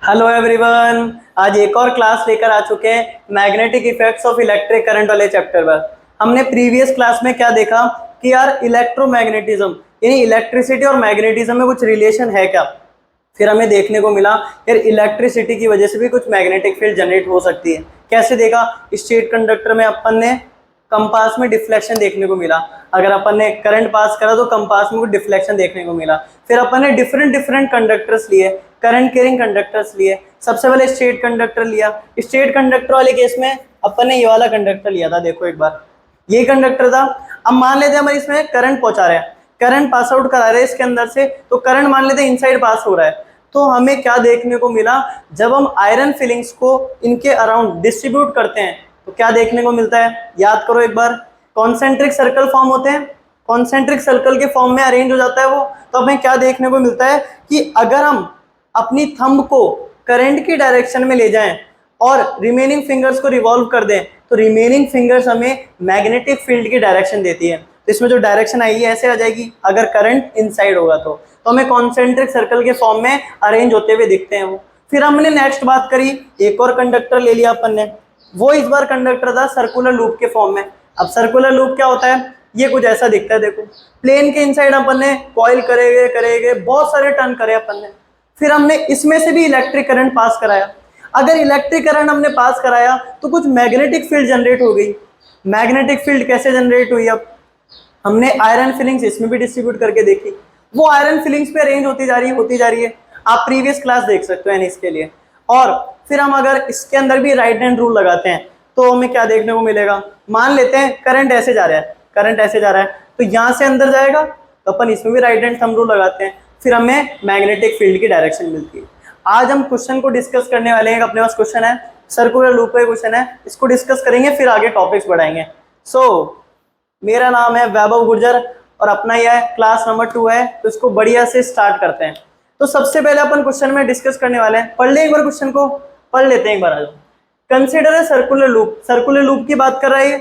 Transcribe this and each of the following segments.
Hello everyone. आज एक और क्लास लेकर आ चुके हैं magnetic effects of electric current वाले चैप्टर पर। हमने प्रीवियस क्लास में क्या देखा कि यार इलेक्ट्रोमैग्नेटिज्म यानी इलेक्ट्रिसिटी और मैग्नेटिज्म में कुछ रिलेशन है क्या। फिर हमें देखने को मिला यार इलेक्ट्रिसिटी की वजह से भी कुछ मैग्नेटिक फील्ड जनरेट हो सकती है। कैसे देखा, स्ट्रेट कंडक्टर में अपन ने कंपास में डिफ्लेक्शन देखने को मिला। अगर अपन ने करंट पास करा तो कंपास में कुछ डिफ्लेक्शन देखने को मिला। फिर अपन ने डिफरेंट डिफरेंट कंडक्टर्स लिए, करंट कैरिंग कंडक्टर्स लिए। सबसे पहले स्ट्रेट कंडक्टर लिया। स्ट्रेट कंडक्टर वाले केस में अपन ने ये वाला कंडक्टर लिया था। देखो एक बार, ये कंडक्टर था। अब मान लेते हैं हम इसमें करंट पहुंचा रहे हैं, करंट पास आउट करा रहे हैं इसके अंदर से, तो करंट मान लेते हैं इनसाइड पास हो रहा है। तो हमें क्या देखने को मिला, जब हम आयरन फिलिंग्स को इनके अराउंड डिस्ट्रीब्यूट करते हैं तो क्या देखने को मिलता है, याद करो एक बार। कॉन्सेंट्रिक सर्कल फॉर्म होते हैं, कॉन्सेंट्रिक सर्कल के फॉर्म में अरेंज हो जाता है वो। तो हमें क्या देखने को मिलता है कि अगर हम अपनी थंब को करंट की डायरेक्शन में ले जाएं और रिमेनिंग फिंगर्स को रिवॉल्व कर दें तो रिमेनिंग फिंगर्स हमें मैग्नेटिक फील्ड की डायरेक्शन देती है। तो इसमें जो डायरेक्शन आई है ऐसे आ जाएगी अगर करंट इनसाइड होगा तो हमें कॉन्सेंट्रिक सर्कल के फॉर्म में अरेंज होते हुए दिखते हैं वो। फिर हमने नेक्स्ट बात करी, एक और कंडक्टर ले लिया अपन ने। वो इस बार कंडक्टर था सर्कुलर लूप के फॉर्म में। अब सर्कुलर लूप क्या होता है, ये कुछ ऐसा दिखता है। देखो प्लेन के इनसाइड अपन ने कॉइल करेंगे बहुत सारे टर्न करे अपन ने। फिर हमने इसमें से भी इलेक्ट्रिक करंट पास कराया। अगर इलेक्ट्रिक करंट हमने पास कराया तो कुछ मैग्नेटिक फील्ड जनरेट हो गई। मैग्नेटिक फील्ड कैसे जनरेट हुई, अब हमने आयरन फिलिंग्स इसमें भी डिस्ट्रीब्यूट करके देखी। वो आयरन फिलिंग्स पे अरेंज होती जा रही है। आप प्रीवियस क्लास देख सकते हो इसके लिए। और फिर हम अगर इसके अंदर भी राइट हैंड रूल लगाते हैं तो हमें क्या देखने को मिलेगा, मान लेते हैं करंट ऐसे जा रहा है, करंट ऐसे जा रहा है तो यहाँ से अंदर जाएगा तो अपन इसमें भी राइट हैंड थंब रूल लगाते हैं, फिर हमें मैग्नेटिक फील्ड की डायरेक्शन मिलती है। आज हम क्वेश्चन को डिस्कस करने वाले हैं। अपने पास क्वेश्चन है, सर्कुलर लूप का क्वेश्चन है, इसको डिस्कस करेंगे फिर आगे टॉपिक्स बढ़ाएंगे। मेरा नाम है वैभव गुर्जर और अपना यह क्लास नंबर 2 है, तो इसको बढ़िया से स्टार्ट करते हैं। तो सबसे पहले अपन क्वेश्चन में डिस्कस करने वाले हैं। पढ़ ले एक बार, क्वेश्चन को पढ़ लेते हैं एक बार। आ जाओ। Consider a circular loop, circular loop की बात कर रहा है।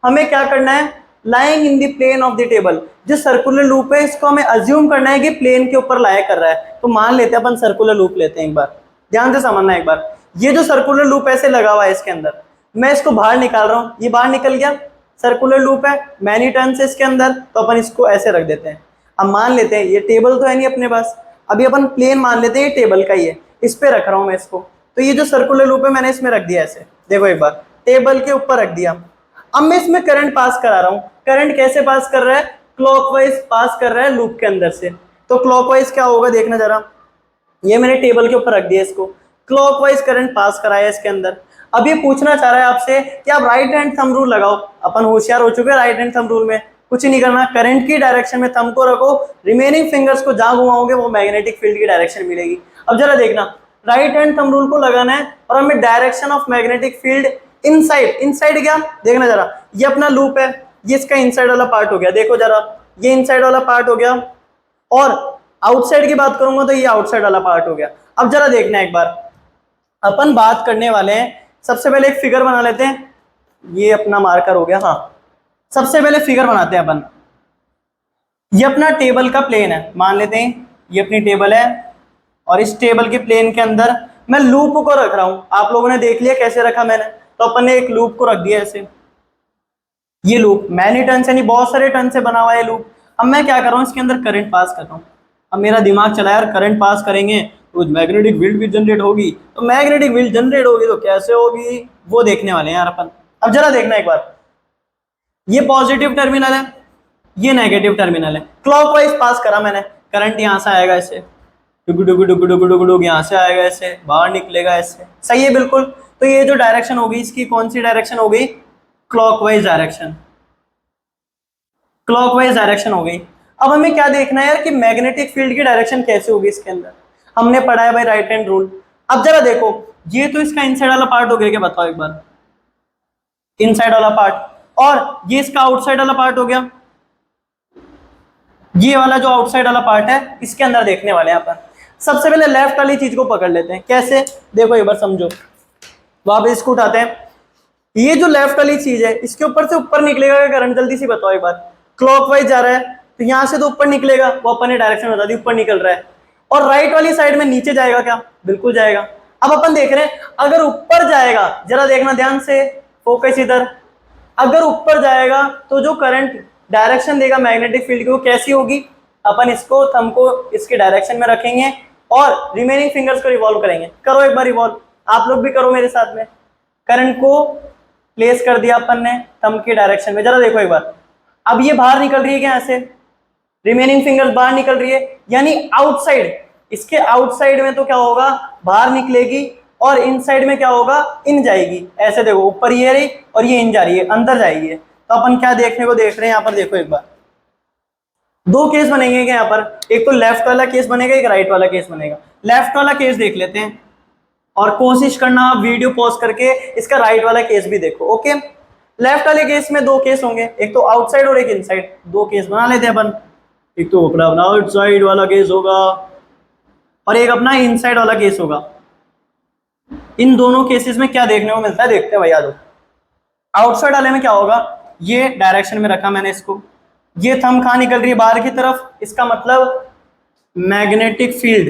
हमें क्या करना है, lying in the plane of the table. जो सर्कुलर लूप है इसको हमें अज्यूम करना है कि प्लेन के ऊपर लाया कर रहा है। तो मान लेते हैं अपन सर्कुलर लूप लेते हैं। एक बार ध्यान से समझना। एक बार ये जो सर्कुलर लूप ऐसे लगा हुआ है इसके अंदर, मैं इसको बाहर निकाल रहा हूँ, ये बाहर निकल गया। सर्कुलर लूप है, मैनी टर्न्स है इसके अंदर, तो अपन इसको ऐसे रख देते हैं। अब मान लेते हैं ये टेबल तो है नहीं अपने पास, अभी अपन प्लेन मान लेते हैं ये टेबल का ही है, इस पे रख रहा हूं मैं इसको। तो ये जो सर्कुलर लूप है मैंने इसमें रख दिया ऐसे। देखो एक बार टेबल के ऊपर रख दिया। अब मैं इसमें करंट पास करा रहा हूँ। करंट कैसे पास कर रहा है, क्लॉकवाइज पास कर रहा है लूप के अंदर से। तो क्लॉकवाइज क्या होगा देखना जरा, ये मैंने टेबल के ऊपर रख दिया इसको, क्लॉकवाइज करंट पास कराया इसके अंदर। अब ये पूछना चाह रहा है आपसे कि आप राइट हैंड थंब रूल लगाओ। अपन होशियार हो चुके हैं राइट हैंड थंब रूल में, कुछ नहीं करना, करंट की डायरेक्शन में थंब को रखो, रिमेनिंग फिंगर्स को जहां घुमाओगे वो मैग्नेटिक फील्ड की डायरेक्शन मिलेगी। अब जरा देखना, राइट हैंड थंब रूल को लगाना है और हमें direction of magnetic field inside, inside क्या देखना जरा, ये अपना लूप है, ये इसका इनसाइड वाला पार्ट हो गया। देखो जरा ये इनसाइड वाला पार्ट हो गया और आउटसाइड की बात करूंगा तो ये आउटसाइड वाला पार्ट हो गया। अब जरा देखना एक बार, अपन बात करने वाले हैं। सबसे पहले एक फिगर बना लेते हैं, ये अपना मार्कर हो गया। हाँ, सबसे पहले फिगर बनाते हैं अपन। ये अपना टेबल का प्लेन है, मान लेते हैं ये अपनी टेबल है और इस टेबल के प्लेन के अंदर मैं लूप को रख रहा हूं। आप लोगों ने देख लिया कैसे रखा मैंने, तो अपन ने एक लूप को रख दिया ऐसे। ये लूप मैनी टर्न से, यानी बहुत सारे टर्न से बना हुआ है लूप। अब मैं क्या कर रहा हूँ, इसके अंदर करंट पास कर रहा हूँ। अब मेरा दिमाग चला यार करंट पास करेंगे तो मैग्नेटिक फील्ड भी जनरेट होगी, तो मैग्नेटिक फील्ड जनरेट होगी तो कैसे होगी वो देखने वाले हैं यार अपन। अब जरा देखना एक बार, ये पॉजिटिव टर्मिनल है, ये नेगेटिव टर्मिनल है। क्लॉकवाइज पास करा मैंने, करंट यहाँ से आएगा ऐसे, डुग डुग डुग डुग डुग डुग यहाँ से आएगा ऐसे, बाहर निकलेगा ऐसे, सही है बिल्कुल। तो ये जो डायरेक्शन होगी इसकी कौन सी डायरेक्शन हो गई, क्लॉकवाइज डायरेक्शन, क्लॉकवाइज डायरेक्शन हो गई। अब हमें क्या देखना है यार कि मैग्नेटिक फील्ड की डायरेक्शन कैसे होगी इसके अंदर। हमने पढ़ा है भाई राइट हैंड रूल। अब जरा देखो, ये तो इसका इनसाइड वाला पार्ट हो गया, क्या बताओ एक बार, इनसाइड वाला पार्ट, और ये इसका आउटसाइड वाला पार्ट हो गया। ये वाला जो आउटसाइड वाला पार्ट है इसके अंदर देखने वाले हैं अपन। सबसे पहले लेफ्ट वाली चीज को पकड़ लेते हैं। कैसे देखो एक बार समझो, वापस इसको उठाते हैं। ये जो लेफ्ट वाली चीज है इसके ऊपर से ऊपर निकलेगा करंट, जल्दी से बताओ एक बार। क्लॉकवाइज जा रहा है तो यहां से तो ऊपर निकलेगा, वो अपन ने डायरेक्शन बता दी, ऊपर निकल रहा है। और राइट वाली साइड में नीचे जाएगा क्या, बिल्कुल जाएगा। अब अपन देख रहे हैं अगर ऊपर जाएगा, जरा देखना ध्यान से, फोकस इधर, अगर ऊपर जाएगा तो जो करंट डायरेक्शन देगा मैग्नेटिक फील्ड की वो कैसी होगी, अपन इसको थंब को इसके डायरेक्शन में रखेंगे और रिमेनिंग फिंगर्स को रिवॉल्व करेंगे। करो एक बार रिवॉल्व, आप लोग भी करो मेरे साथ में। करंट को प्लेस कर दिया अपन ने थंब के डायरेक्शन में, जरा देखो एक बार, अब ये बाहर निकल रही है क्या, ऐसे रिमेनिंग फिंगर्स बाहर निकल रही है, यानी आउटसाइड, इसके आउटसाइड में तो क्या होगा, बाहर निकलेगी, और इनसाइड में क्या होगा, इन जाएगी। ऐसे देखो ऊपर ये रही और ये इन जा रही है, अंदर जाएगी। तो अपन क्या देखने को देख रहे हैं यहाँ पर, देखो एक बार, दो केस बनेंगे क्या यहाँ पर, एक तो लेफ्ट वाला केस बनेगा, एक राइट वाला केस बनेगा। लेफ्ट वाला केस देख लेते हैं और कोशिश करना वीडियो पॉज करके इसका राइट वाला केस भी देखो। ओके, लेफ्ट वाले केस में दो केस होंगे, एक तो आउटसाइड और एक इनसाइड। दो केस बना लेते हैं अपन, एक तो अपना आउटसाइड वाला केस होगा और एक अपना इनसाइड वाला केस होगा। इन दोनों केसेस में क्या देखने को मिलता है, देखते हैं भैया। दो आउटसाइड वाले में क्या होगा, ये डायरेक्शन में रखा मैंने इसको, ये थंब कहां निकल रही है, बाहर की तरफ, इसका मतलब मैग्नेटिक फील्ड,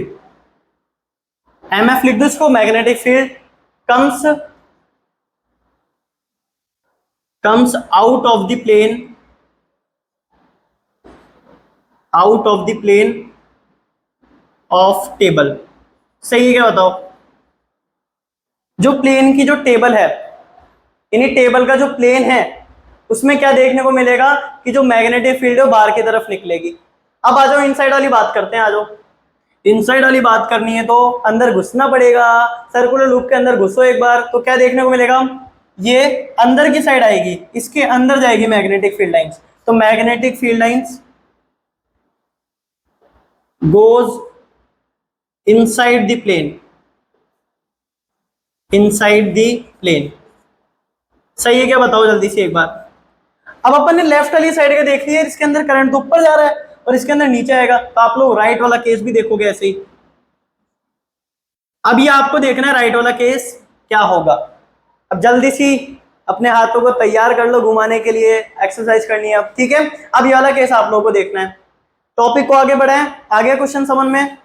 एमएफ लिख दो इसको, magnetic field comes out of the plane of table. सही है क्या, बताओ। जो प्लेन की जो टेबल है, यानी टेबल का जो प्लेन है, उसमें क्या देखने को मिलेगा कि जो मैग्नेटिक फील्ड है वो बाहर की तरफ निकलेगी। अब आ जाओ इनसाइड वाली बात करते हैं, आ जाओ। इनसाइड वाली बात करनी है तो अंदर घुसना पड़ेगा, सर्कुलर लूप के अंदर घुसो एक बार, तो क्या देखने को मिलेगा, ये अंदर की साइड आएगी, इसके अंदर जाएगी मैग्नेटिक फील्ड लाइंस। तो magnetic field lines goes inside the plane, inside the plane. सही है क्या, बताओ जल्दी से एक बार। अब अपन ने लेफ्ट वाली साइड का देख लिया, इसके अंदर करंट तो ऊपर जा रहा है और इसके अंदर नीचे आएगा, तो आप लोग राइट वाला केस भी देखोगे ऐसे ही। अब ये आपको देखना है राइट वाला केस क्या होगा। अब जल्दी सी अपने हाथों को तैयार कर लो घुमाने के लिए, एक्सरसाइज करनी है अब, ठीक है। अब ये वाला केस आप लोगों को देखना है। टॉपिक को आगे बढ़ाएं, आगे क्वेश्चन समझ में।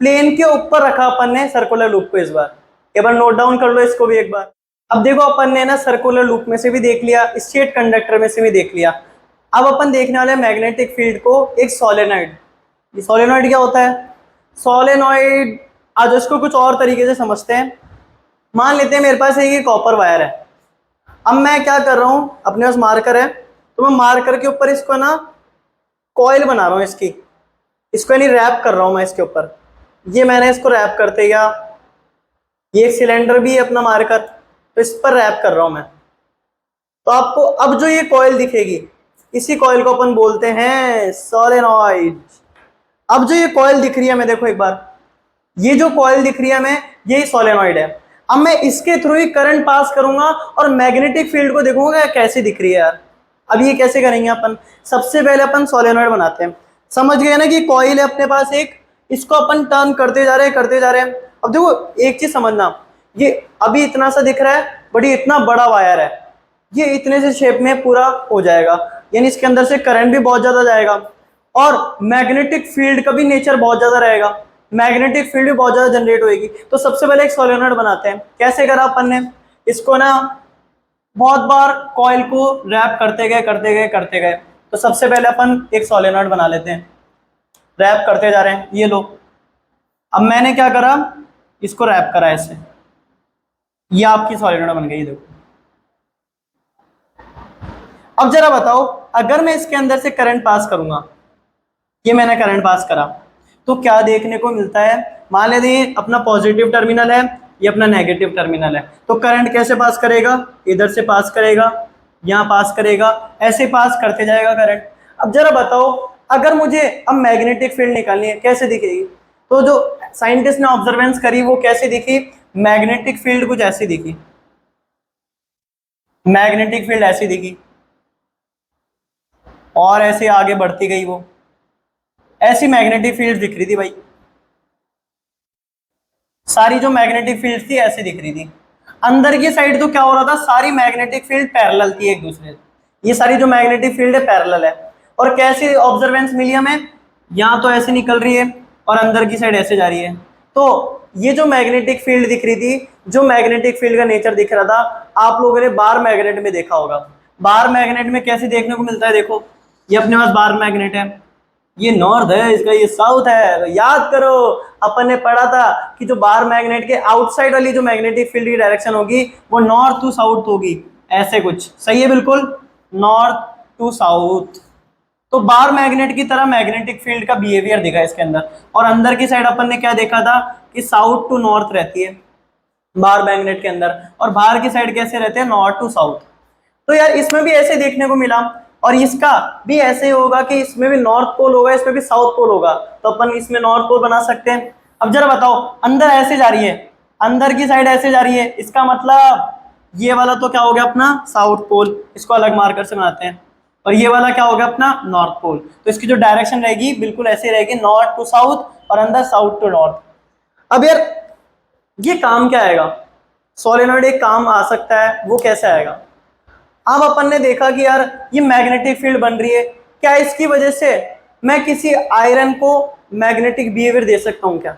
प्लेन के ऊपर रखा अपन ने सर्कुलर लूप को, इस बार एक बार नोट डाउन कर लो इसको भी एक बार। अब देखो अपन ने ना सर्कुलर लूप में से भी देख लिया, स्ट्रेट कंडक्टर में से भी देख लिया। अब अपन देखने वाले मैग्नेटिक फील्ड को एक सोलेनॉइड। ये सोलेनॉइड क्या होता है, सोलेनॉइड, आज इसको कुछ और तरीके से समझते हैं। मान लेते हैं मेरे पास एक कॉपर वायर है, अब मैं क्या कर रहा हूं, अपने पास मार्कर है, तो मैं मार्कर के ऊपर इसको ना कॉइल बना रहा हूं, इसको यानी रैप कर रहा हूं मैं इसके ऊपर। ये मैंने इसको रैप करते, या ये एक सिलेंडर भी है अपना मार्कर, तो इस पर रैप कर रहा हूं मैं। तो आपको अब जो ये कॉइल दिखेगी, इसी कॉइल को अपन बोलते हैं सोलेनॉइड। अब जो ये कॉइल दिख रही है, मैं देखो एक बार, ये जो कॉइल दिख रही है हमें, यही सोलेनॉइड है। अब मैं इसके थ्रू ही करंट पास करूंगा और मैग्नेटिक फील्ड को देखूंगा कैसे दिख रही है यार। अब ये कैसे करेंगे अपन, सबसे पहले अपन सोलेनॉइड बनाते हैं। समझ गए ना कि कॉइल है अपने पास एक, इसको अपन टर्न करते जा रहे हैं। अब देखो एक चीज समझना, ये अभी इतना सा दिख रहा है, बट ये इतना बड़ा वायर है, ये इतने से शेप में पूरा हो जाएगा, यानी इसके अंदर से करंट भी बहुत ज्यादा जाएगा और मैग्नेटिक फील्ड का भी नेचर बहुत ज्यादा रहेगा, मैग्नेटिक फील्ड भी बहुत ज्यादा जनरेट होगी। तो सबसे पहले एक सोलेनॉइड बनाते हैं। कैसे करा अपन ने, इसको ना बहुत बार कॉइल को रैप करते गए। तो सबसे पहले अपन एक सोलेनॉइड बना लेते हैं, रैप करते जा रहे हैं, ये लो। अब मैंने क्या करा, इसको रैप करा ऐसे, ये आपकी सोलेनॉइड बन गई, देखो। अब जरा बताओ, अगर मैं इसके अंदर से करंट पास करूंगा, ये मैंने करंट पास करा, तो क्या देखने को मिलता है। मान लेते हैं अपना पॉजिटिव टर्मिनल है, ये अपना नेगेटिव टर्मिनल है, तो करंट कैसे पास करेगा, इधर से पास करेगा, यहाँ पास करेगा, ऐसे पास करते जाएगा करंट। अब जरा बताओ, अगर मुझे अब मैग्नेटिक फील्ड निकालनी है, कैसे दिखेगी। तो जो साइंटिस्ट ने ऑब्जर्वेंस करी वो कैसे दिखी, मैग्नेटिक फील्ड कुछ ऐसी दिखी, मैग्नेटिक फील्ड ऐसी दिखी और ऐसे आगे बढ़ती गई, वो ऐसी मैग्नेटिक फील्ड दिख रही थी भाई। सारी जो मैग्नेटिक फील्ड थी ऐसे दिख रही थी। अंदर की साइड तो क्या हो रहा था, सारी मैग्नेटिक फील्ड पैरेलल थी एक दूसरे से, ये सारी जो मैग्नेटिक फील्ड है पैरेलल है। और कैसी ऑब्जर्वेंस मिली हमें, यहाँ तो ऐसे निकल रही है और अंदर की साइड ऐसे जा रही है। तो ये जो मैग्नेटिक फील्ड दिख रही थी, जो मैग्नेटिक फील्ड का नेचर दिख रहा था, आप लोगों ने बार मैग्नेट में देखा होगा। बार मैग्नेट में कैसे देखने को मिलता है, देखो ये अपने पास बार मैग्नेट है, ये नॉर्थ है इसका, ये साउथ है। तो याद करो अपन ने पढ़ा था कि जो बार मैग्नेट के आउटसाइड वाली जो मैग्नेटिक फील्ड की डायरेक्शन होगी वो नॉर्थ टू साउथ होगी, ऐसे कुछ, सही है बिल्कुल, नॉर्थ टू साउथ। तो बार मैग्नेट की तरह मैग्नेटिक फील्ड का बिहेवियर दिखा इसके अंदर। और अंदर की साइड अपन ने क्या देखा था कि साउथ टू नॉर्थ रहती है बार मैग्नेट के अंदर, और बाहर की साइड कैसे रहते हैं, नॉर्थ टू साउथ। तो यार इसमें भी ऐसे देखने को मिला, और इसका भी ऐसे होगा कि इसमें भी नॉर्थ पोल होगा, इसमें भी साउथ पोल होगा, तो अपन इसमें नॉर्थ पोल बना सकते हैं। अब जरा बताओ, अंदर ऐसे जा रही है, अंदर की साइड ऐसे जा रही है, इसका मतलब ये वाला तो क्या हो गया अपना साउथ पोल, इसको अलग मार्कर से बनाते हैं, और ये वाला क्या होगा अपना नॉर्थ पोल। तो इसकी जो डायरेक्शन रहेगी बिल्कुल ऐसे रहेगी, नॉर्थ टू साउथ और अंदर साउथ टू नॉर्थ। अब यार ये काम क्या आएगा, सोलेनोइड एक काम आ सकता है, वो कैसे आएगा। अब अपन ने देखा कि यार ये मैग्नेटिक फील्ड बन रही है, क्या इसकी वजह से मैं किसी आयरन को मैग्नेटिक बिहेवियर दे सकता हूं क्या।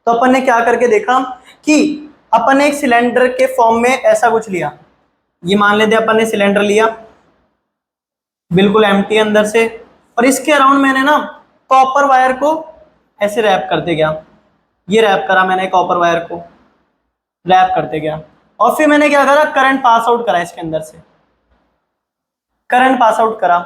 तो अपन ने क्या करके देखा कि अपन ने एक सिलेंडर के फॉर्म में ऐसा कुछ लिया, ये मान लेते अपन ने सिलेंडर लिया बिल्कुल एम्प्टी अंदर से, और इसके अराउंड मैंने ना कॉपर वायर को ऐसे रैप करते गया, ये रैप करा मैंने कॉपर वायर को रैप करते गया, और फिर मैंने क्या करा, करंट पास आउट करा इसके अंदर से, करंट पास आउट करा।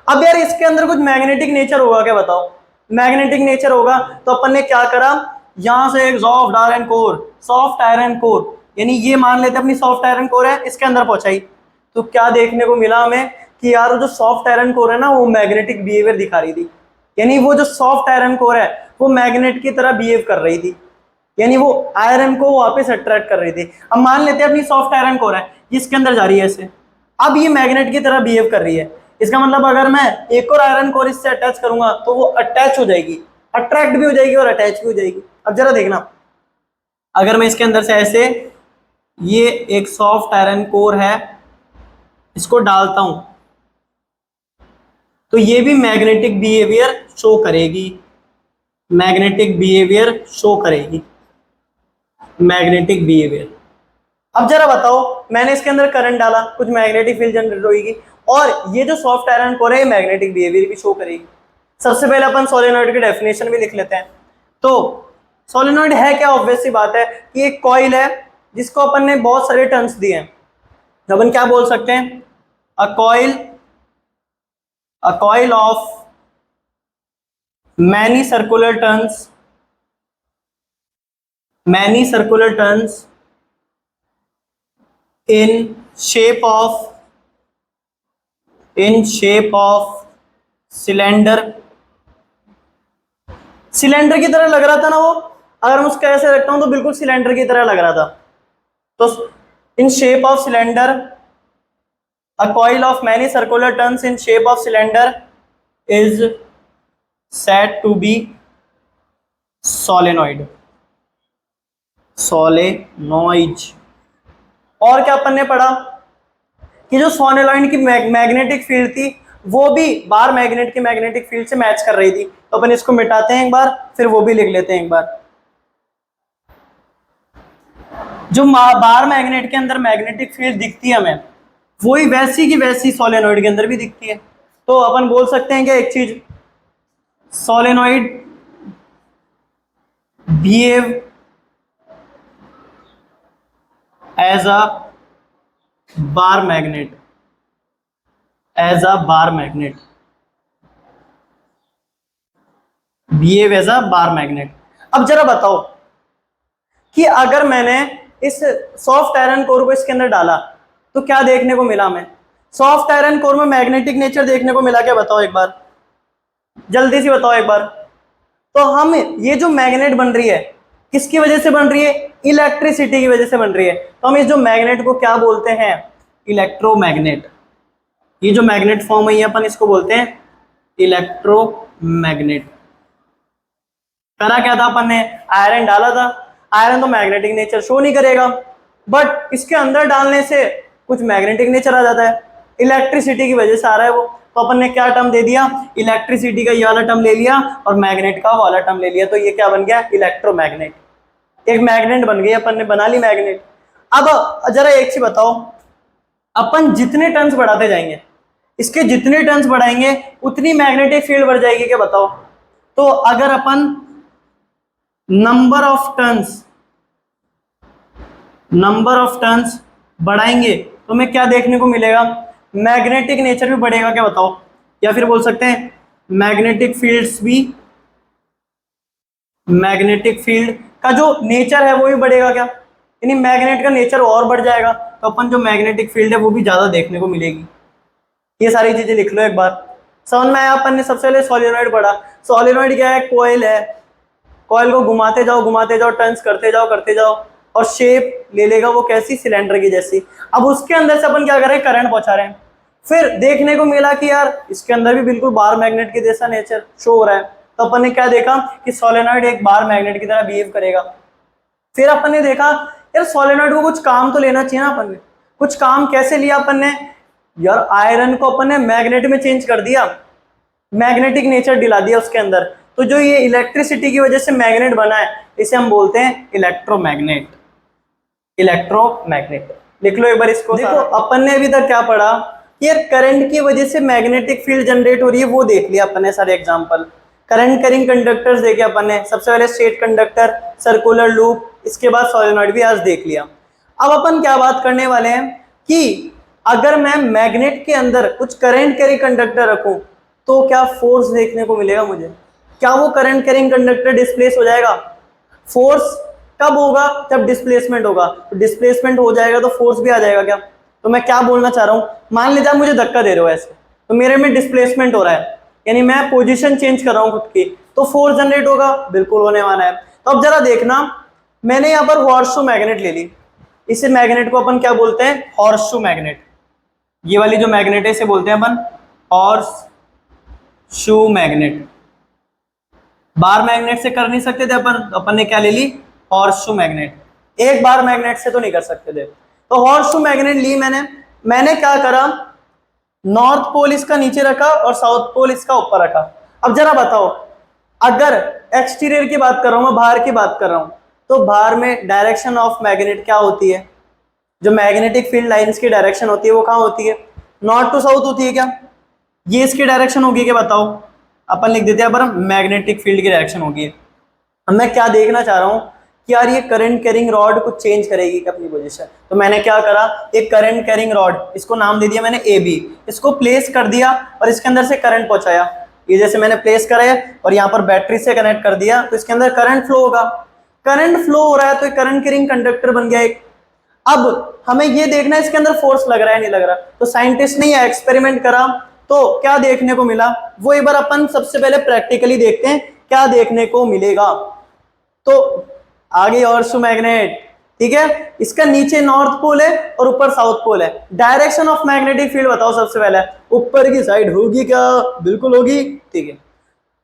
अब यार इसके अंदर कुछ मैग्नेटिक नेचर होगा क्या, बताओ, मैग्नेटिक नेचर होगा। तो अपन ने क्या करा, यहां से एक soft iron core, soft iron core, यानी ये मान लेते अपनी सॉफ्ट आयरन कोर है, इसके अंदर पहुंचाई। तो क्या देखने को मिला हमें कि यार जो सॉफ्ट आयरन कोर है ना वो मैग्नेटिक बिहेवियर दिखा रही थी, यानी वो जो सॉफ्ट आयरन कोर है वो मैग्नेट की तरह बिहेव कर रही थी, यानी वो आयरन को वापस अट्रैक्ट कर रही थी। अब मान लेते हैं अपनी सॉफ्ट आयरन कोर है, इसके अंदर जा रही है ऐसे, अब ये मैग्नेट की तरह बिहेव कर रही है, इसका मतलब अगर मैं एक और आयरन कोर इससे अटैच करूंगा तो वो अटैच हो जाएगी, अट्रैक्ट भी हो जाएगी और अटैच भी हो जाएगी। अब जरा देखना, अगर मैं इसके अंदर से ऐसे, ये एक सॉफ्ट आयरन कोर है, इसको डालता हूं तो ये भी मैग्नेटिक बिहेवियर शो करेगी, मैग्नेटिक बिहेवियर शो करेगी, मैग्नेटिक बिहेवियर। अब जरा बताओ, मैंने इसके अंदर करंट डाला, कुछ मैग्नेटिक फील्ड जनरेट होगी, और ये जो सॉफ्ट आयरन कोर है मैग्नेटिक बिहेवियर भी शो करेगी। सबसे पहले अपन सोलेनोइड की डेफिनेशन भी लिख लेते हैं। तो सोलेनोइड है क्या, ऑब्वियस सी बात है कि एक कॉइल है जिसको अपन ने बहुत सारे टर्न्स दिए हैं, तो अपन क्या बोल सकते हैं, a coil of many circular turns, many circular turns in shape of cylinder. Cylinder की तरह लग रहा था ना वो, अगर मैं उसको ऐसे रखता हूं तो बिल्कुल सिलेंडर की तरह लग रहा था। तो in shape of cylinder, a coil of many circular turns in shape of cylinder is said to be solenoid, solenoid. और क्या अपन ने पढ़ा कि जो सोलेनोइड की मैग्नेटिक फील्ड थी वो भी बार मैग्नेट की मैग्नेटिक फील्ड से मैच कर रही थी। तो अपन इसको मिटाते हैं एक बार, फिर वो भी लिख लेते हैं एक बार। जो बार मैग्नेट के अंदर मैग्नेटिक फील्ड दिखती है हमें, वही वैसी की वैसी सोलेनोइड के अंदर भी दिखती है। तो अपन बोल सकते हैं कि एक चीज, solenoid behave as a bar magnet, as a bar magnet, behave as a bar magnet. अब जरा बताओ कि अगर मैंने इस सॉफ्ट आयरन कोर को इसके अंदर डाला तो क्या देखने को मिला हमें, सॉफ्ट आयरन कोर में मैग्नेटिक नेचर देखने को मिला क्या, बताओ एक बार, जल्दी से बताओ एक बार। तो हम ये जो मैग्नेट बन रही है किसकी वजह से बन रही है, इलेक्ट्रिसिटी की वजह से बन रही है। तो हम इस जो मैग्नेट को क्या बोलते हैं, इलेक्ट्रोमैग्नेट। ये जो मैग्नेट फॉर्म है अपन इसको बोलते हैं इलेक्ट्रोमैग्नेट। करा क्या था अपन ने, आयरन डाला था, आयरन तो मैग्नेटिक नेचर शो नहीं करेगा, बट इसके अंदर डालने से कुछ मैग्नेटिक नेचर आ जाता है, इलेक्ट्रिसिटी की वजह से आ रहा है वो। तो अपन ने क्या टर्म दे दिया, इलेक्ट्रिसिटी का ये वाला टर्म ले लिया और मैग्नेट का वाला टर्म ले लिया, तो ये क्या बन गया, इलेक्ट्रोमैग्नेट। एक मैग्नेट बन गई, अपन ने बना ली मैग्नेट। अब जरा एक चीज बताओ, अपन जितने टर्न्स बढ़ाते जाएंगे, इसके जितने टर्न्स बढ़ाएंगे उतनी मैग्नेटिक फील्ड बढ़ जाएगी क्या बताओ। तो अगर अपन नंबर ऑफ टर्न्स बढ़ाएंगे तो हमें क्या देखने को मिलेगा, मैग्नेटिक नेचर भी बढ़ेगा क्या बताओ, या फिर बोल सकते हैं मैग्नेटिक फील्ड्स भी, मैग्नेटिक फील्ड का जो नेचर है वो भी बढ़ेगा क्या, यानी मैग्नेट का नेचर और बढ़ जाएगा, तो अपन जो मैग्नेटिक फील्ड है वो भी ज्यादा देखने को मिलेगी। ये सारी चीजें लिख लो एक बार, समझ में आया। अपन ने सबसे पहले सोलेनॉइड पढ़ा। सोलेनॉइड क्या है, कॉइल है, कॉइल को घुमाते जाओ टर्न्स करते जाओ और शेप ले लेगा वो कैसी, सिलेंडर की जैसी। अब उसके अंदर से अपन क्या कर रहे हैं, करंट पहुंचा रहे हैं। फिर देखने को मिला कि यार इसके अंदर भी बिल्कुल बार मैग्नेट के जैसा नेचर शो हो रहा है, तो अपन ने क्या देखा कि सोलेनॉइड एक बार मैग्नेट की तरह बिहेव करेगा। फिर अपन ने देखा यार सोलेनॉइड को कुछ काम तो लेना चाहिए ना अपन ने, कुछ काम कैसे लिया अपन ने, यार आयरन को अपन ने मैग्नेट में चेंज कर दिया, मैग्नेटिक नेचर दिला दिया उसके अंदर, तो जो ये इलेक्ट्रिसिटी की वजह से मैग्नेट बना है इसे हम बोलते हैं इलेक्ट्रोमैग्नेट। इलेक्ट्रोमैग्नेट लिख लो एक बार इसको। देखो अपन ने अभी तक क्या पढ़ा, यार करंट की वजह से मैग्नेटिक फील्ड जनरेट हो रही है, वो देख लिया अपन ने सारे एग्जांपल। करंट कैरिंग कंडक्टर्स देखे अपन ने, सबसे पहले स्ट्रेट कंडक्टर, सर्कुलर लूप, इसके बाद सोलेनॉइड भी आज देख लिया। अब अपन क्या बात करने वाले हैं कि अगर मैं मैग्नेट के अंदर कुछ करंट कैरिंग कंडक्टर रखूं तो क्या फोर्स देखने को मिलेगा मुझे, क्या वो करंट कैरिंग कंडक्टर डिस्प्लेस हो जाएगा। फोर्स कब होगा, जब डिस्प्लेसमेंट होगा, तो डिस्प्लेसमेंट हो जाएगा तो फोर्स भी आ जाएगा क्या। तो मैं क्या बोलना चाह रहा हूं, मान लीजिए आप मुझे धक्का दे रहे हो ऐसे, तो मेरे में डिस्प्लेसमेंट हो रहा है, यानी मैं पोजीशन चेंज कर रहा हूं खुद की, तो फोर्स जनरेट होगा, बिल्कुल होने वाला है। तो अब जरा देखना, मैंने यहाँ पर हॉर्सशू मैग्नेट ले ली, इसे मैग्नेट को अपन क्या बोलते हैं, हॉर्सशू मैग्नेट। ये वाली जो मैग्नेट है इसे बोलते हैं अपन हॉर्सशू मैग्नेट। बार मैग्नेट से कर नहीं सकते थे अपन ने क्या ले ली, हॉर्सशू मैग्नेट। एक बार मैग्नेट से तो नहीं कर सकते थे, तो हॉर्सशू मैग्नेट ली मैंने क्या करा, नॉर्थ पोल इसका नीचे रखा और साउथ पोल इसका ऊपर रखा। अब जरा बताओ, अगर एक्सटीरियर की बात कर रहा हूं मैं, बाहर की बात कर रहा हूं, तो बाहर में डायरेक्शन ऑफ मैग्नेट क्या होती है, जो मैग्नेटिक फील्ड लाइंस की डायरेक्शन होती है वो कहां होती है, नॉर्थ टू साउथ होती है क्या, ये इसकी डायरेक्शन होगी क्या बताओ। अपन लिख देते हैं पर मैग्नेटिक फील्ड की डायरेक्शन होगी। अब मैं क्या देखना चाह रहा हूं कि यार ये करंट कैरिंग रॉड कुछ चेंज करेगी क्या अपनी पोजीशन, तो मैंने क्या करा, एक करंट कैरिंग रॉड, इसको नाम दे दिया मैंने ए बी, इसको प्लेस कर दिया और इसके अंदर से करंट पहुंचाया। ये जैसे मैंने प्लेस करा है और यहाँ पर बैटरी से कनेक्ट कर दिया, तो इसके अंदर करंट फ्लो होगा, करंट फ्लो हो रहा है तो करंट कैरिंग कंडक्टर बन गया एक। अब हमें ये देखना है इसके अंदर फोर्स लग रहा है नहीं लग रहा, तो साइंटिस्ट ने ये एक्सपेरिमेंट करा तो क्या देखने को मिला, वो एक बार अपन सबसे पहले प्रैक्टिकली देखते हैं क्या देखने को मिलेगा। तो आगे हॉर्सशू मैग्नेट, ठीक है, इसका नीचे नॉर्थ पोल है और ऊपर साउथ पोल है। डायरेक्शन ऑफ मैग्नेटिक फील्ड बताओ सबसे पहले, ऊपर की साइड होगी क्या, बिल्कुल होगी, ठीक है।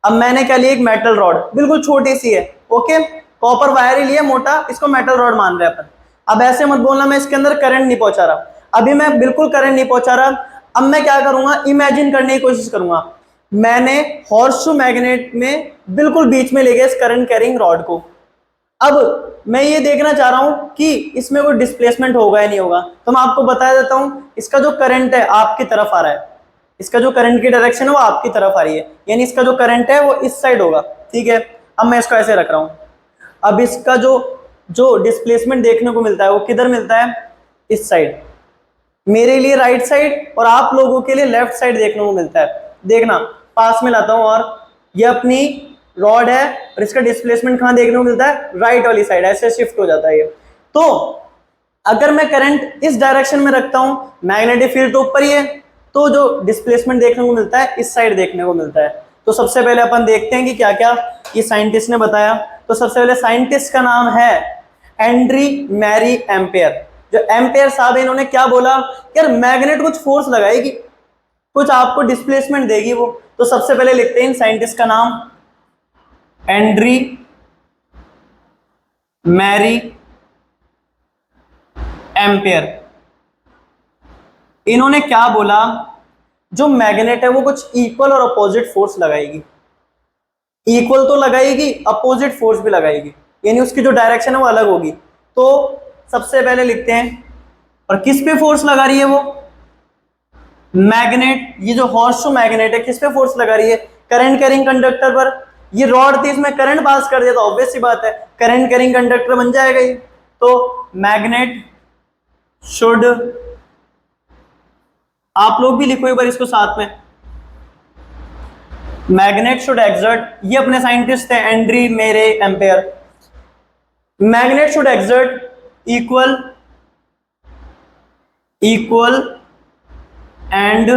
अब मैंने क्या लिया, एक मेटल रॉड, बिल्कुल छोटी सी है, ओके, कॉपर वायर ही लिया मोटा, इसको मेटल रॉड मान रहे हैं अपन। अब ऐसे मत बोलना मैं इसके अंदर करंट नहीं पहुंचा रहा, अभी मैं बिल्कुल करंट नहीं पहुंचा रहा। अब मैं क्या करूंगा, इमेजिन करने की कोशिश करूंगा, मैंने हॉर्सशू मैग्नेट में बिल्कुल बीच में ले गया इस करंट कैरिंग रॉड को। अब मैं ये देखना चाह रहा हूं कि इसमें कोई डिस्प्लेसमेंट होगा या नहीं होगा, तो मैं आपको बता देता हूं, इसका जो करंट है आपकी तरफ आ रहा है, इसका जो करंट की डायरेक्शन है वो आपकी तरफ आ रही है, यानी इसका जो करंट है वो इस साइड होगा, ठीक है। अब मैं इसको ऐसे रख रहा हूं, अब इसका जो डिस्प्लेसमेंट देखने को मिलता है वो किधर मिलता है, इस साइड, मेरे लिए राइट साइड और आप लोगों के लिए लेफ्ट साइड देखने को मिलता है। देखना पास में लाता हूं, और ये अपनी रॉड है और इसका डिस्प्लेसमेंट कहां देखने को मिलता है, राइट वाली साइड, ऐसे शिफ्ट हो जाता है ये। तो अगर मैं करंट इस डायरेक्शन में रखता हूं, मैग्नेटिक फील्ड तो ऊपर ही है, तो जो डिस्प्लेसमेंट देखने को मिलता है इस साइड देखने को मिलता है। तो सबसे पहले अपन देखते हैं कि क्या क्या ये साइंटिस्ट ने बताया। तो सबसे पहले साइंटिस्ट का नाम है हेनरी मैरी एम्पेयर। जो एम्पेयर साहब है इन्होंने क्या बोला, यार मैग्नेट कुछ फोर्स लगाएगी, कुछ आपको डिस्प्लेसमेंट देगी वो। तो सबसे पहले लिखते हैं साइंटिस्ट का नाम हेनरी मैरी एम्पेयर। इन्होंने क्या बोला, जो मैग्नेट है वो कुछ इक्वल और अपोजिट फोर्स लगाएगी, इक्वल तो लगाएगी, अपोजिट फोर्स भी लगाएगी। यानी उसकी जो डायरेक्शन है वो अलग होगी। तो सबसे पहले लिखते हैं, और किस पे फोर्स लगा रही है वो, मैग्नेट, ये जो हॉर्स मैग्नेट है किस पे फोर्स लगा रही है, करंट कैरिंग कंडक्टर पर। ये रॉड थी, इसमें करंट पास कर दिया तो ऑब्वियस सी बात है करंट कैरिंग कंडक्टर बन जाएगा ये। तो मैग्नेट शुड, आप लोग भी लिखो एक बार इसको साथ में, मैग्नेट शुड एक्सर्ट, ये अपने साइंटिस्ट थे एंड्री मेरे ampere, magnet should exert equal and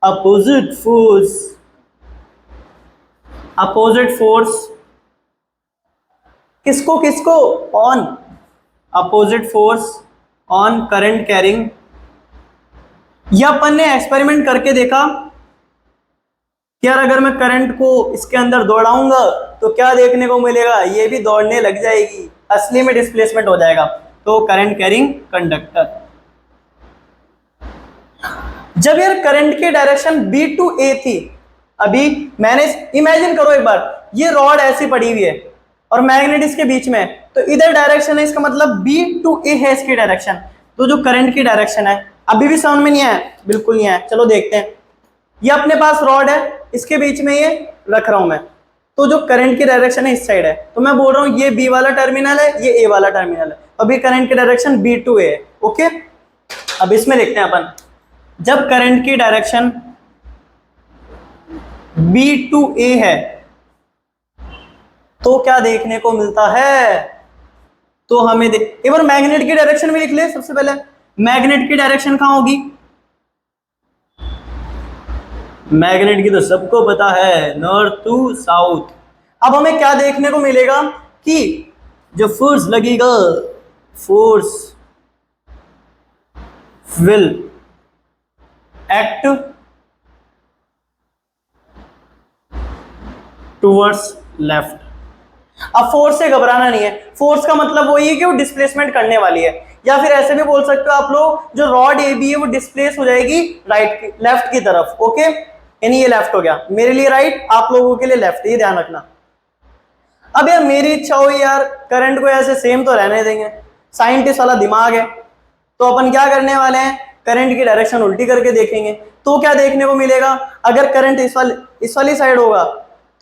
opposite force किसको किसको, on opposite force on current carrying. यह अपन ने एक्सपेरिमेंट करके देखा कि यार अगर मैं करंट को इसके अंदर दौड़ाऊंगा तो क्या देखने को मिलेगा, ये भी दौड़ने लग जाएगी, असली में डिस्प्लेसमेंट हो जाएगा। तो करंट कैरिंग कंडक्टर, जब यार करंट की डायरेक्शन B टू A थी, अभी मैंने इमेजिन करो एक बार, ये रॉड ऐसी पड़ी हुई है और मैग्नेट इसके बीच में है, तो इधर डायरेक्शन है, इसका मतलब B टू A है इसकी डायरेक्शन। तो जो करंट की डायरेक्शन है, अभी भी समझ में नहीं आया, बिल्कुल नहीं आया, चलो देखते हैं। ये अपने पास रॉड है, इसके बीच में ये रख रहा हूं मैं, तो जो करंट की डायरेक्शन है इस साइड है, तो मैं बोल रहा हूं ये B वाला टर्मिनल है, ये A वाला टर्मिनल है, अभी करंट की डायरेक्शन B टू A है। ओके, अब इसमें लिखते हैं अपन, जब करंट की डायरेक्शन B टू A है तो क्या देखने को मिलता है, तो हमें एक बार मैग्नेट की डायरेक्शन भी लिख ले। सबसे पहले मैग्नेट की डायरेक्शन कहां होगी, मैग्नेट की तो सबको पता है, नॉर्थ टू साउथ। अब हमें क्या देखने को मिलेगा कि जो फोर्स लगेगा, force will act towards left. अब फोर्स से घबराना नहीं है, फोर्स का मतलब वही है कि वो डिस्प्लेसमेंट करने वाली है, या फिर ऐसे भी बोल सकते हो आप लोग, जो रॉड ए बी है वो डिस्प्लेस हो जाएगी लेफ्ट की तरफ। ओके, यानी ये लेफ्ट हो गया, मेरे लिए राइट, आप लोगों के लिए लेफ्ट, ये ध्यान रखना। अब यार मेरी इच्छा हुई यार करंट को ऐसे सेम तो रहने देंगे, साइंटिस्ट वाला दिमाग है, तो अपन क्या करने वाले हैं, करंट की डायरेक्शन उल्टी करके देखेंगे। तो क्या देखने को मिलेगा, अगर करंट इस वाली साइड होगा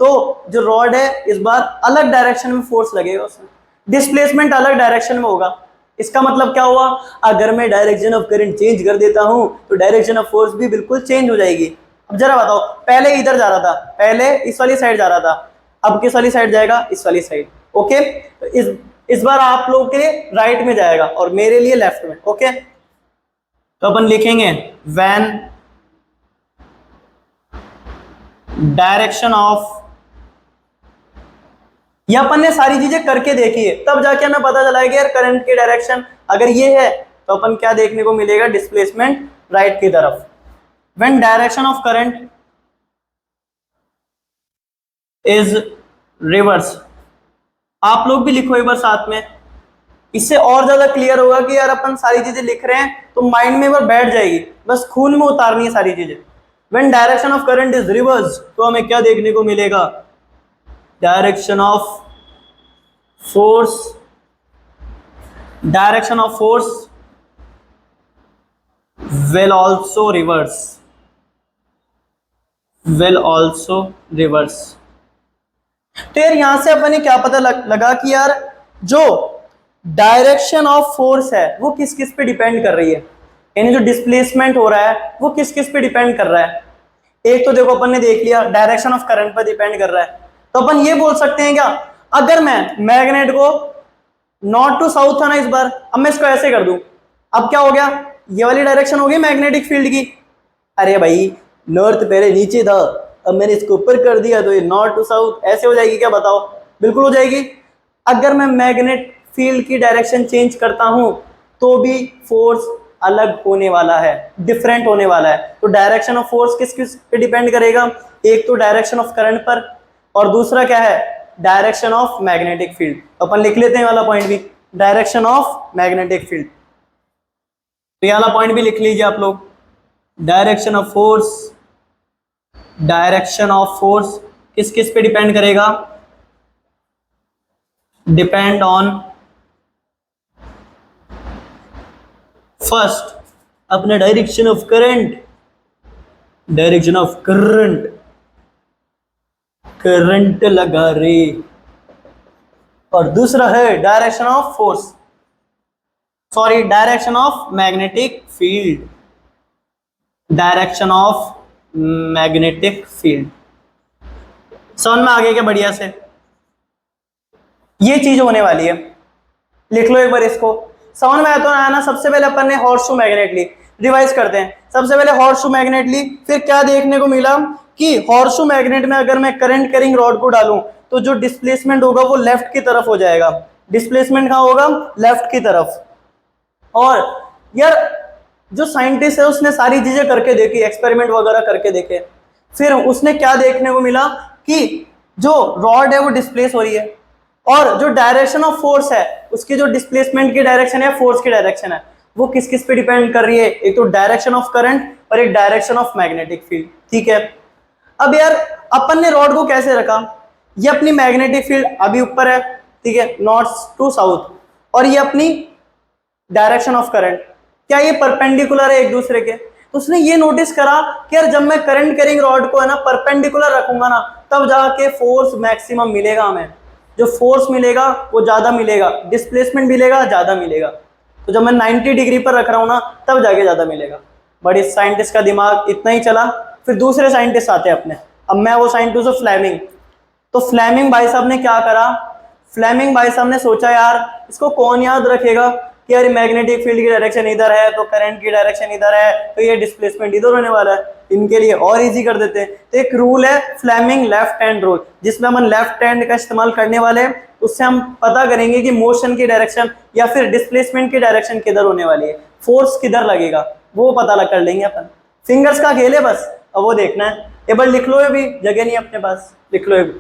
तो जो रॉड है इस बार अलग डायरेक्शन में फोर्स लगेगा, उसमें डिस्प्लेसमेंट अलग डायरेक्शन में होगा। इसका मतलब क्या हुआ, अगर मैं डायरेक्शन ऑफ करंट चेंज कर देता हूं तो डायरेक्शन ऑफ फोर्स भी बिल्कुल चेंज हो जाएगी। अब जरा बताओ, पहले इधर जा रहा था, पहले इस वाली साइड जा रहा था, अब किस वाली साइड जाएगा, इस वाली साइड। ओके, इस बार आप लोग के लिए राइट में जाएगा और मेरे लिए लेफ्ट में। ओके, तो अपन लिखेंगे व्हेन डायरेक्शन ऑफ, ये अपन ने सारी चीजें करके देखी है, तब जाके हमें पता चला है कि यार करंट की डायरेक्शन अगर ये है तो अपन क्या देखने को मिलेगा, डिस्प्लेसमेंट राइट की तरफ। When direction of current is reverse, आप लोग भी लिखो एक बार साथ में, इससे और ज्यादा क्लियर होगा कि यार अपन सारी चीजें लिख रहे हैं तो माइंड में एक बार बैठ जाएगी, बस खून में उतारनी है सारी चीजें। When direction of current is reverse, तो हमें क्या देखने को मिलेगा, direction of force will also reverse। तो यार यहां से अपन ने क्या पता लगा कि यार जो डायरेक्शन ऑफ फोर्स है वो किस किस पे डिपेंड कर रही है, यानी जो डिस्प्लेसमेंट हो रहा है वो किस किस पे डिपेंड कर रहा है। एक तो देखो अपन ने देख लिया डायरेक्शन ऑफ करंट पर डिपेंड कर रहा है, तो अपन ये बोल सकते हैं क्या, अगर मैं मैग्नेट को नॉर्थ टू साउथ था ना इस बार, अब मैं इसको ऐसे कर दूं, अब क्या हो गया, ये वाली डायरेक्शन हो गई मैग्नेटिक फील्ड की। अरे भाई नॉर्थ पहले नीचे था, अब मैंने इसको ऊपर कर दिया तो ये नॉर्थ टू साउथ ऐसे हो जाएगी क्या, बताओ, बिल्कुल हो जाएगी। अगर मैं मैग्नेट फील्ड की डायरेक्शन चेंज करता हूं तो भी फोर्स अलग होने वाला है, डिफरेंट होने वाला है। तो डायरेक्शन ऑफ फोर्स किस किस पे डिपेंड करेगा, एक तो डायरेक्शन ऑफ करंट पर और दूसरा क्या है, डायरेक्शन ऑफ मैग्नेटिक फील्ड। अपन लिख लेते हैं वाला पॉइंट भी, डायरेक्शन ऑफ मैग्नेटिक फील्ड, तो ये वाला पॉइंट भी लिख लीजिए आप लोग। डायरेक्शन ऑफ फोर्स किस किस पे डिपेंड करेगा, डिपेंड ऑन फर्स्ट अपने direction of current, direction of current, current लगा रे, और दूसरा है direction of force, sorry direction of magnetic field, direction of magnetic field. समझ में आ गया क्या बढ़िया से? ये चीज होने वाली है, लिख लो एक बार इसको। समझ में आया तो ना? आया ना? सबसे पहले अपन ने हॉर्सशू मैग्नेट ली, रिवाइज करते हैं। सबसे पहले हॉर्सशू मैग्नेट ली, फिर क्या देखने को मिला कि हॉर्सशू मैग्नेट में अगर मैं करंट कैरिंग रॉड को डालूं तो जो डिस्प्लेसमेंट होगा वो लेफ्ट की तरफ हो जाएगा। डिस्प्लेसमेंट कहाँ होगा? लेफ्ट की तरफ। और यार जो साइंटिस्ट है उसने सारी चीजें करके देखी, एक्सपेरिमेंट वगैरह करके देखे, फिर उसने क्या देखने को मिला कि जो रॉड है वो डिस्प्लेस हो रही है, और जो डायरेक्शन ऑफ फोर्स है उसकी जो डिस्प्लेसमेंट की डायरेक्शन है, फोर्स की डायरेक्शन है, वो किस किस पे डिपेंड कर रही है? एक तो डायरेक्शन ऑफ करंट और एक डायरेक्शन ऑफ मैग्नेटिक फील्ड। ठीक है, अब यार अपन ने रॉड को कैसे रखा? ये अपनी मैग्नेटिक फील्ड अभी ऊपर है, ठीक है, नॉर्थ टू साउथ, और ये अपनी डायरेक्शन ऑफ करंट, क्या ये परपेंडिकुलर है एक दूसरे के? तो उसने ये नोटिस करा कि यार जब मैं करंट कैरिंग रॉड को है ना परपेंडिकुलर रखूंगा ना, तब जाके फोर्स मैक्सिमम मिलेगा हमें, जो फोर्स मिलेगा वो ज्यादा मिलेगा, डिस्प्लेसमेंट मिलेगा ज्यादा मिलेगा। तो जब मैं 90 डिग्री पर रख रहा हूं ना, तब जाके ज्यादा मिलेगा। बड़ी साइंटिस्ट का दिमाग इतना ही चला, फिर दूसरे साइंटिस्ट आते हैं अपने। अब मैं वो साइंटिस्ट हूं फ्लेमिंग। तो फ्लेमिंग भाई साहब ने क्या करा? फ्लेमिंग भाई साहब ने सोचा यार इसको कौन याद रखेगा कि यार मैग्नेटिक फील्ड की डायरेक्शन इधर है तो करंट की डायरेक्शन इधर है, तो ये डिस्प्लेसमेंट इधर होने वाला है, इनके लिए और इजी कर देते हैं। तो एक रूल है फ्लेमिंग लेफ्ट हैंड रूल, जिसमें हम लेफ्ट हैंड का इस्तेमाल करने वाले हैं। उससे हम पता करेंगे कि मोशन की डायरेक्शन या फिर डिस्प्लेसमेंट की डायरेक्शन किधर होने वाली है, फोर्स किधर लगेगा, वो पता लग कर लेंगे अपन। फिंगर्स का खेल है बस, अब वो देखना है। एक बार लिख लो, ये भी जगह नहीं अपने पास, लिख लो ये भी।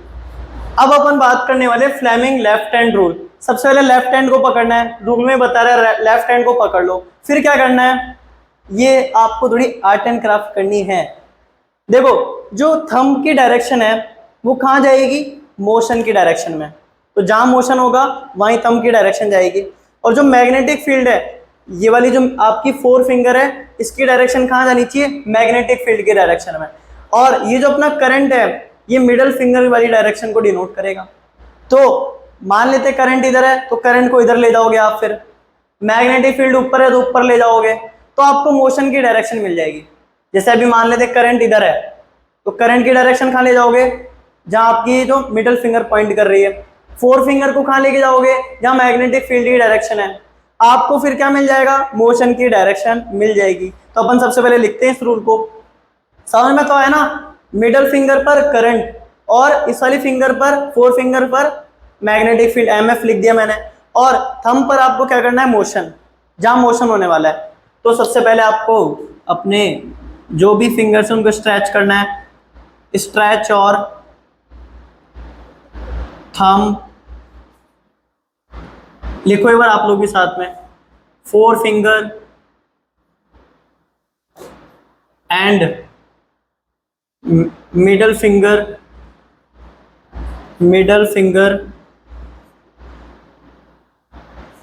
अब अपन बात करने वाले फ्लेमिंग लेफ्ट हैंड रूल। सबसे पहले लेफ्ट हैंड को पकड़ना है, रूल में बता रहा है लेफ्ट हैंड को पकड़ लो। फिर क्या करना है? ये आपको थोड़ी आर्ट एंड क्राफ्ट करनी है। देखो जो थंब की डायरेक्शन है वो कहाँ जाएगी? मोशन की डायरेक्शन में। तो जहां मोशन होगा वहीं थंब की डायरेक्शन जाएगी। और जो मैग्नेटिक फील्ड है, ये वाली जो आपकी 4 फिंगर है, इसकी डायरेक्शन कहाँ जानी चाहिए? मैग्नेटिक फील्ड की डायरेक्शन में। और ये जो अपना करंट है, ये मिडल फिंगर वाली डायरेक्शन को डिनोट करेगा। तो मान लेते करंट इधर है तो करंट को इधर ले जाओगे आप, फिर मैग्नेटिक फील्ड ऊपर है तो ऊपर ले जाओगे, तो आपको मोशन की डायरेक्शन मिल जाएगी। जैसे अभी मान लेते करंट इधर है तो करंट की डायरेक्शन कहाँ ले जाओगे? जहां आपकी जो मिडल फिंगर पॉइंट कर रही है। 4 फिंगर को कहाँ लेके जाओगे? जहां मैग्नेटिक फील्ड की डायरेक्शन है। आपको फिर क्या मिल जाएगा? मोशन की डायरेक्शन मिल जाएगी। तो अपन सबसे पहले लिखते हैं इस रूल को। समझ में तो है ना? मिडल फिंगर पर करंट और इस वाली फिंगर पर 4 फिंगर पर मैग्नेटिक फील्ड, एमएफ लिख दिया मैंने। और थंब पर आपको क्या करना है? मोशन, जहां मोशन होने वाला है। तो सबसे पहले आपको अपने जो भी फिंगर्स हैं उनको स्ट्रेच करना है, स्ट्रेच और थंब लिखो एक बार आप लोग भी साथ में। 4 finger and middle finger, middle finger.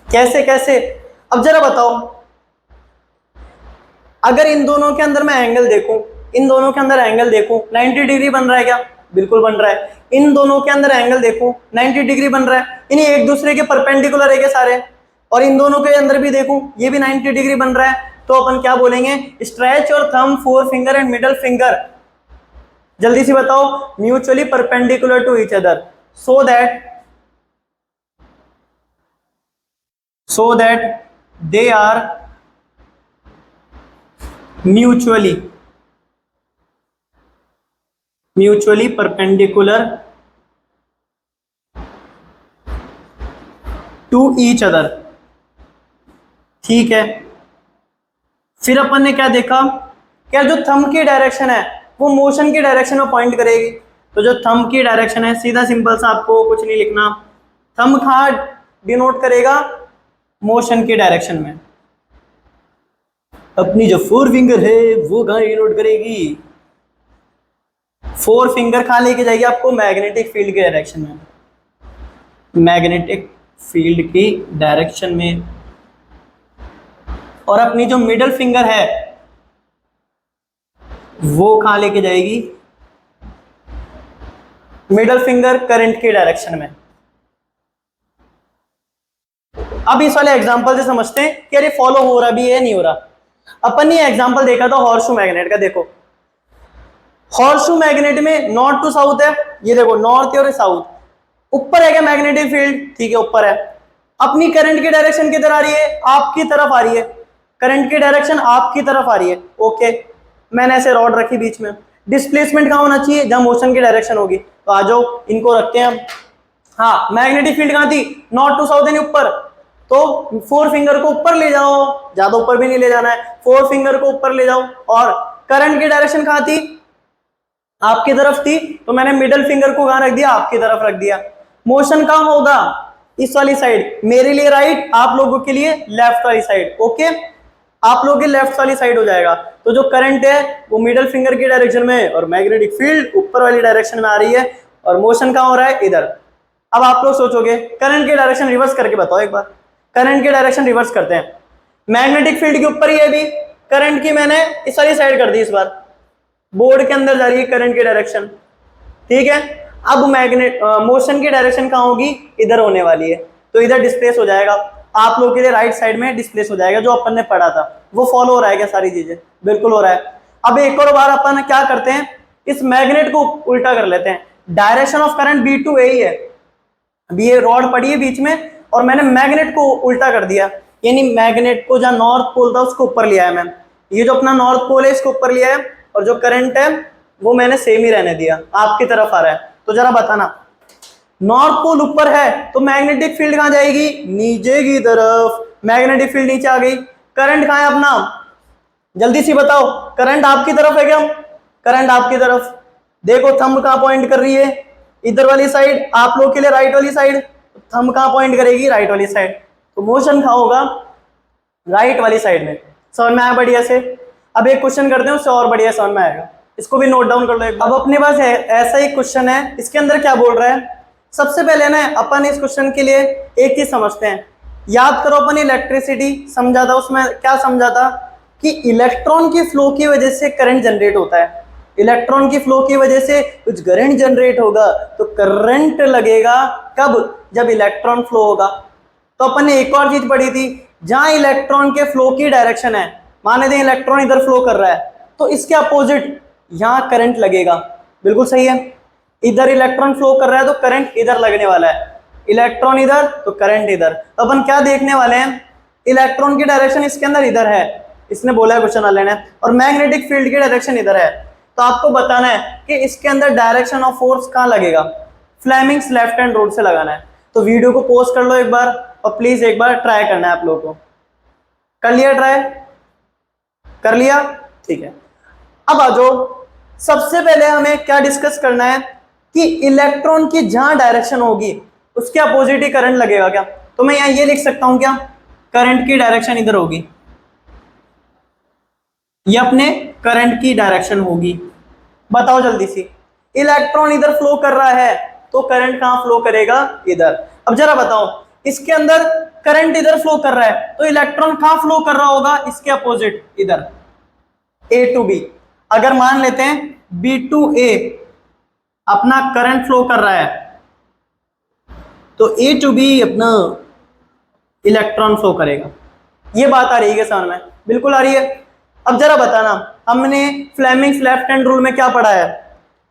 कैसे कैसे? अब जरा बताओ, अगर इन दोनों के अंदर मैं एंगल देखूं, इन दोनों के अंदर एंगल देखूं, 90 डिग्री बन रहा है क्या? बिल्कुल बन रहा है। इन दोनों के अंदर एंगल देखूं, 90 डिग्री बन रहा है, इन्हीं एक दूसरे के परपेंडिकुलर है क्या सारे? और इन दोनों के अंदर भी देखूं, ये भी 90 डिग्री बन रहा है। तो अपन क्या बोलेंगे? स्ट्रेच और thumb 4 finger and middle finger, जल्दी से बताओ, mutually perpendicular to each other, so that they are mutually perpendicular to each other। ठीक है, फिर अपन ने क्या देखा? क्या जो थंब की डायरेक्शन है वो मोशन की डायरेक्शन में पॉइंट करेगी। तो जो थंब की डायरेक्शन है, सीधा सिंपल सा, आपको कुछ नहीं लिखना, थंब कहाँ डिनोट करेगा? मोशन की डायरेक्शन में। अपनी जो 4 फिंगर है वो कहाँ डिनोट करेगी? 4 फिंगर कहाँ लेके जाएगी आपको? मैग्नेटिक फील्ड की डायरेक्शन में, मैग्नेटिक फील्ड की डायरेक्शन में, और अपनी जो मिडल फिंगर है वो कहां लेके जाएगी, मिडल फिंगर करंट की डायरेक्शन में। अब इस वाले एग्जांपल से समझते हैं कि अरे फॉलो हो रहा भी है नहीं हो रहा। अपन ने एग्जांपल देखा था हॉर्सशू मैग्नेट का। देखो हॉर्सशू मैग्नेट में नॉर्थ टू साउथ है, ये देखो नॉर्थ और साउथ। ऊपर है क्या मैग्नेटिक फील्ड, ठीक है ऊपर है। अपनी करंट की डायरेक्शन किधर आ रही है, आपकी तरफ आ रही है। करंट की डायरेक्शन आपकी तरफ आ रही है, ओके। मैंने ऐसे रॉड रखी बीच में। डिस्प्लेसमेंट कहां होना चाहिए, जहां मोशन की डायरेक्शन होगी। तो आ जाओ इनको रखते हैं हम। हाँ मैग्नेटिक फील्ड कहां थी, नॉर्थ टू साउथ यानी ऊपर। तो फोर फिंगर को ऊपर ले जाओ, ज्यादा ऊपर भी नहीं ले जाना है, फोर फिंगर को ऊपर ले जाओ। और करंट की डायरेक्शन कहां थी, आपकी तरफ थी, तो मैंने मिडल फिंगर को कहां रख दिया, आपकी तरफ रख दिया। मोशन कहां होगा, इस वाली साइड। मेरे लिए राइट, आप लोगों के लिए लेफ्ट वाली साइड, ओके। आप लोगों के लेफ्ट वाली साइड हो जाएगा। तो जो करंट है वो मिडल फिंगर की डायरेक्शन में, और मैग्नेटिक फील्ड ऊपर वाली डायरेक्शन में आ रही है, और मोशन कहां हो रहा है, इधर। अब आप लोग सोचोगे करंट की डायरेक्शन रिवर्स करके बताओ एक बार। करंट की डायरेक्शन रिवर्स करते हैं। मैग्नेटिक फील्ड के ऊपर ही है अभी, करंट की मैंने इस वाली साइड कर दी, इस बार बोर्ड के अंदर जा रही है करंट की डायरेक्शन, ठीक है। अब मैग्नेट मोशन की डायरेक्शन कहां होगी, इधर होने वाली है, तो इधर डिस्प्लेस हो जाएगा। आप लोगों के लिए राइट साइड में डिस्प्लेस हो जाएगा, जो अपन ने पढ़ा था वो फॉलो हो रहा है क्या, सारी चीजें बिल्कुल हो रहा है। अब एक और बार अपन क्या करते हैं, इस मैग्नेट को उल्टा कर लेते हैं। Direction of current b to a ही है। अभी ये रॉड पड़ी है बीच में, और मैंने मैग्नेट को उल्टा कर दिया, यानी मैग्नेट को जहां नॉर्थ पोल था उसको ऊपर लिया है मैं। ये जो अपना नॉर्थ पोल है इसको ऊपर लिया है, और जो करंट है वो मैंने सेम ही रहने दिया, आपकी तरफ आ रहा है। तो जरा बताना, नॉर्थ पोल ऊपर है तो मैग्नेटिक फील्ड कहां जाएगी, नीचे की तरफ। मैग्नेटिक फील्ड नीचे आ गई। करंट कहां है अपना, जल्दी सी बताओ, करंट आपकी तरफ है क्या, करंट आपकी तरफ। देखो थंब कहां पॉइंट कर रही है, इधर वाली साइड। आप लोग के लिए राइट वाली साइड, थंब कहां पॉइंट करेगी, राइट वाली साइड। तो मोशन कहां होगा, राइट वाली साइड में। समझ में आया बढ़िया से। अब एक क्वेश्चन करते हैं, उससे और बढ़िया समझ में आएगा। इसको भी नोट डाउन कर लो एक बार। अब अपने पास ऐसा ही क्वेश्चन है, इसके अंदर क्या बोल रहा है। सबसे पहले ना अपन इस क्वेश्चन के लिए एक चीज समझते हैं। याद करो अपन इलेक्ट्रिसिटी समझा था, उसमें क्या समझा था कि इलेक्ट्रॉन की फ्लो की वजह से करंट जनरेट होता है। इलेक्ट्रॉन की फ्लो की वजह से कुछ करंट जनरेट होगा, तो करंट लगेगा कब, जब इलेक्ट्रॉन फ्लो होगा। तो अपन ने एक और चीज पढ़ी थी, जहां इलेक्ट्रॉन के फ्लो की डायरेक्शन है, मान लेते इलेक्ट्रॉन इधर फ्लो कर रहा है, तो इसके अपोजिट यहां करंट लगेगा। बिल्कुल सही है, इधर इलेक्ट्रॉन फ्लो कर रहा है तो करंट इधर लगने वाला है। इलेक्ट्रॉन इधर तो करंट इधर। तो अपन क्या देखने वाले हैं, इलेक्ट्रॉन की डायरेक्शन इसके अंदर इधर है, इसने बोला है क्वेश्चन वाले ने, और मैग्नेटिक फील्ड की डायरेक्शन इधर है। तो आपको बताना है कि इसके अंदर डायरेक्शन ऑफ फोर्स कहां लगेगा, फ्लेमिंग्स लेफ्ट हैंड रूल से लगाना है। तो वीडियो को पॉज कर लो एक बार, और प्लीज एक बार ट्राई करना है आप लोगों को। कर लिया ट्राई, कर लिया, ठीक है। अब आ जाओ, सबसे पहले हमें क्या डिस्कस करना है कि इलेक्ट्रॉन की जहां डायरेक्शन होगी उसके अपोजिट ही करंट लगेगा क्या। तो मैं यहां ये लिख सकता हूं क्या, करंट की डायरेक्शन इधर होगी, ये अपने करंट की डायरेक्शन होगी। बताओ जल्दी सी, इलेक्ट्रॉन इधर फ्लो कर रहा है तो करंट कहां फ्लो करेगा, इधर। अब जरा बताओ, इसके अंदर करंट इधर फ्लो कर रहा है तो इलेक्ट्रॉन कहां फ्लो कर रहा होगा, इसके अपोजिट, इधर, ए टू बी। अगर मान लेते हैं बी टू ए अपना करंट फ्लो कर रहा है, तो ए टू बी अपना इलेक्ट्रॉन फ्लो करेगा। ये बात आ रही है समझ में, बिल्कुल आ रही है। अब जरा बताना, हमने फ्लेमिंग्स लेफ्ट हैंड रूल में क्या पढ़ा है,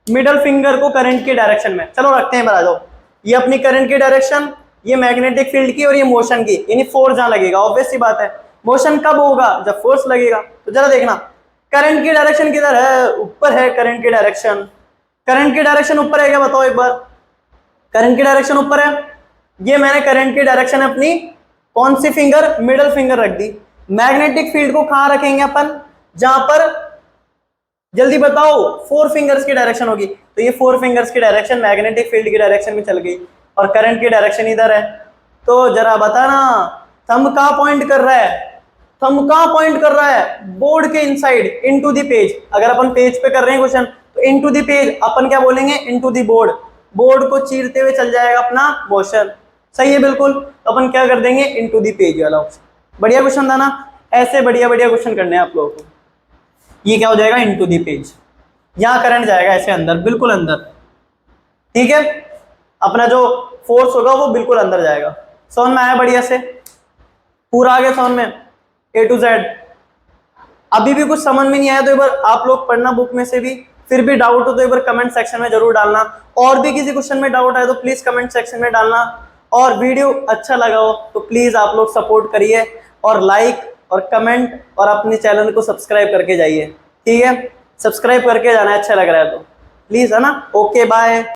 मिडल फिंगर को करंट की डायरेक्शन में। चलो रखते हैं, बता दो, ये अपनी करंट की डायरेक्शन, ये मैग्नेटिक फील्ड की, और ये मोशन की, यानी फोर्स जहां लगेगा। ऑब्वियस सी बात है, मोशन कब होगा, जब फोर्स लगेगा। तो जरा देखना, करंट की डायरेक्शन किधर है, ऊपर है करंट की डायरेक्शन। करंट की डायरेक्शन ऊपर है क्या, बताओ एक बार। करंट की डायरेक्शन ऊपर है, ये मैंने करंट की डायरेक्शन अपनी कौन सी फिंगर, मिडल फिंगर रख दी। मैग्नेटिक फील्ड को कहां रखेंगे अपन, जहां पर, जल्दी बताओ, फोर फिंगर्स की डायरेक्शन होगी। तो ये फोर फिंगर्स की डायरेक्शन मैग्नेटिक फील्ड की डायरेक्शन में चल गई, और करंट की डायरेक्शन इधर है। तो जरा बताना, थंब कहां पॉइंट कर रहा है, थंब कहां पॉइंट कर रहा है, बोर्ड के इनसाइड, इनटू द पेज। अगर अपन पेज पे कर रहे हैं क्वेश्चन तो इनटू द पेज, अपन क्या बोलेंगे, इनटू द बोर्ड। बोर्ड को चीरते हुए चल जाएगा अपना मोशन। सही है बिल्कुल। तो अपन क्या कर देंगे, इनटू द पेज वाला ऑप्शन। बढ़िया क्वेश्चन था ना, ऐसे बढ़िया बढ़िया क्वेश्चन करने हैं आप लोगों को। ये क्या हो जाएगा, इनटू द पेज, यहाँ करंट जाएगा ऐसे अंदर, बिल्कुल अंदर, ठीक है। अपना जो फोर्स होगा वो बिल्कुल अंदर जाएगा। समझ में आया बढ़िया से, पूरा आ गया समझ में, ए टू जेड। अभी भी कुछ समझ में नहीं आया तो एक बार आप लोग पढ़ना बुक में से भी, फिर भी डाउट हो तो एक बार कमेंट सेक्शन में जरूर डालना। और भी किसी क्वेश्चन में डाउट आए तो प्लीज कमेंट सेक्शन में डालना। और वीडियो अच्छा लगा हो तो प्लीज आप लोग सपोर्ट करिए, और लाइक और कमेंट और अपने चैनल को सब्सक्राइब करके जाइए, ठीक है। सब्सक्राइब करके जाना, अच्छा लग रहा है तो प्लीज, है ना। Okay bye.